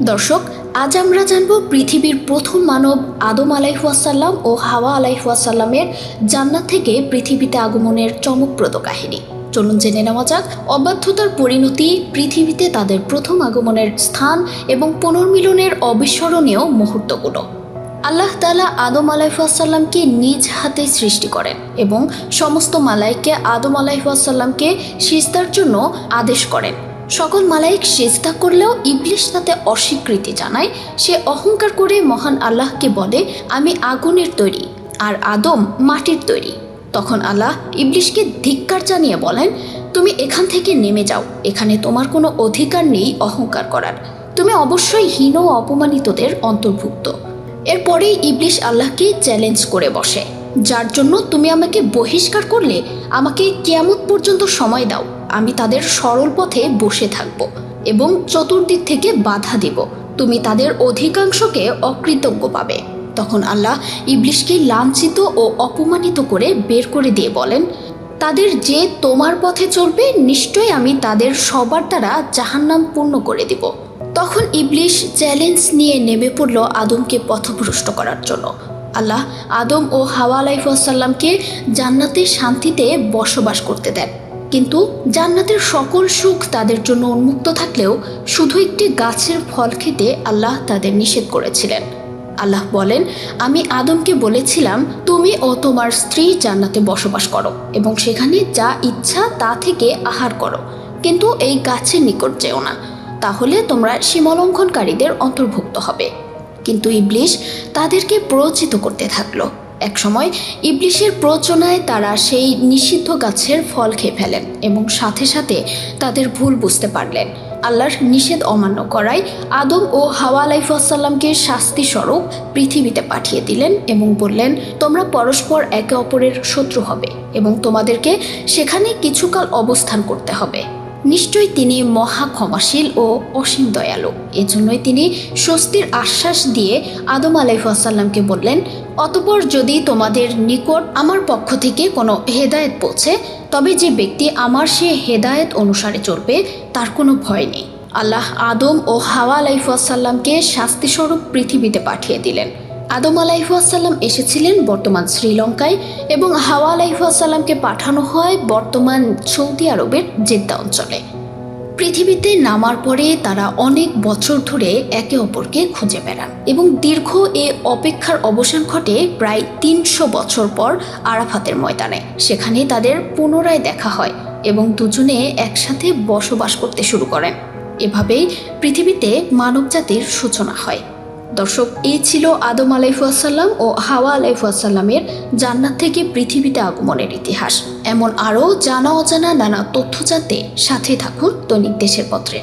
দর্শক, আজ আমরা জানব পৃথিবীর প্রথম মানব আদম আলাইহিসসালাম ও হাওয়া আলাইহিসসালামের জান্নাত থেকে পৃথিবীতে আগমনের চমকপ্রদ কাহিনী। চলুন জেনে নেওয়া যাক অবাধ্যতার পরিণতি, পৃথিবীতে তাদের প্রথম আগমনের স্থান এবং পুনর্মিলনের অবিস্মরণীয় মুহূর্তগুলো। আল্লাহ তাআলা আদম আলাইহিসসালামকে নিজ হাতে সৃষ্টি করেন এবং সমস্ত মালায়েককে আদম আলাইহিসসালামকে সিজদার জন্য আদেশ করেন। সকল মালায়েক সিজদা করলেও ইবলিস তাতে অস্বীকৃতি জানায়। সে অহংকার করে মহান আল্লাহকে বলে, আমি আগুনের তৈরি আর আদম মাটির তৈরি। তখন আল্লাহ ইবলিসকে ধিক্কার জানিয়ে বলেন, তুমি এখান থেকে নেমে যাও, এখানে তোমার কোনো অধিকার নেই অহংকার করার, তুমি অবশ্যই হীন ও অপমানিতদের অন্তর্ভুক্ত। এরপরেই ইবলিস আল্লাহকে চ্যালেঞ্জ করে বসে, যার জন্য তুমি আমাকে বহিষ্কার করলে, আমাকে কিয়ামত পর্যন্ত সময় দাও, আমি তাদের সরল পথে বসে থাকব এবং চতুর্দিক থেকে বাধা দিব, তুমি তাদের অধিকাংশকে অকৃতজ্ঞ পাবে। তখন আল্লাহ ইবলিসকে লাঞ্ছিত ও অপমানিত করে বের করে দিয়ে বলেন, তাদের যে তোমার পথে চলবে, নিশ্চয়ই আমি তাদের সবার দ্বারা জাহান্নাম পূর্ণ করে দিব। তখন ইবলিস চ্যালেঞ্জ নিয়ে নেমে পড়ল আদমকে পথভ্রষ্ট করার জন্য। আল্লাহ আদম ও হাওয়া আলাইহিসসালামকে জান্নাতে শান্তিতে বসবাস করতে দেন, কিন্তু জান্নাতের সকল সুখ তাদের জন্য উন্মুক্ত থাকলেও শুধু একটি গাছের ফল খেতে আল্লাহ তাদের নিষেধ করেছিলেন। আল্লাহ বলেন, আমি আদমকে বলেছিলাম, তুমি ও তোমার স্ত্রী জান্নাতে বসবাস করো এবং সেখানে যা ইচ্ছা তা থেকে আহার করো, কিন্তু এই গাছের নিকট যেও না, তাহলে তোমরা সীমালঙ্ঘনকারীদের অন্তর্ভুক্ত হবে। কিন্তু ইবলিস তাদেরকে প্ররোচিত করতে থাকলো। একসময় ইবলিসের প্ররোচনায় তারা সেই নিষিদ্ধ গাছের ফল খেয়ে ফেলেন এবং সাথে সাথে তাদের ভুল বুঝতে পারলেন। আল্লাহর নিষেধ অমান্য করায় আদম ও হাওয়া আলাইহিসসালামকে শাস্তি স্বরূপ পৃথিবীতে পাঠিয়ে দিলেন এবং বললেন, তোমরা পরস্পর একে অপরের শত্রু হবে এবং তোমাদেরকে সেখানে কিছুকাল অবস্থান করতে হবে। নিশ্চয়ই তিনি মহা ক্ষমাশীল ও অসীম দয়ালু। এজন্যই তিনি স্বস্তির আশ্বাস দিয়ে আদম আলাইহিসসালামকে বললেন, অতঃপর যদি তোমাদের নিকট আমার পক্ষ থেকে কোনো হেদায়েত পৌঁছে, তবে যে ব্যক্তি আমার সে হেদায়েত অনুসারে চলবে তার কোনো ভয় নেই। আল্লাহ আদম ও হাওয়া আলাইহিসসালামকে শাস্তিস্বরূপ পৃথিবীতে পাঠিয়ে দিলেন। আদম আলাইহিসসালাম এসেছিলেন বর্তমান শ্রীলঙ্কায় এবং হাওয়া আলাইহিসসালামকে পাঠানো হয় বর্তমান সৌদি আরবের জেদ্দা অঞ্চলে। পৃথিবীতে নামার পরে তারা অনেক বছর ধরে একে অপরকে খুঁজে বেড়ান এবং দীর্ঘ এ অপেক্ষার অবসান ঘটে প্রায় 300 বছর পর আরাফাতের ময়দানে। সেখানে তাদের পুনরায় দেখা হয় এবং দুজনে একসাথে বসবাস করতে শুরু করেন। এভাবেই পৃথিবীতে মানবজাতির সূচনা হয়। দর্শক, এই ছিল আদম আলাইহিসসালাম ও হাওয়া আলাইহিসসালামের জান্নাত থেকে পৃথিবীতে আগমনের ইতিহাস। এমন আরও জানা অজানা নানা তথ্য জানতে সাথে থাকুন দৈনিক দেশের পত্রে।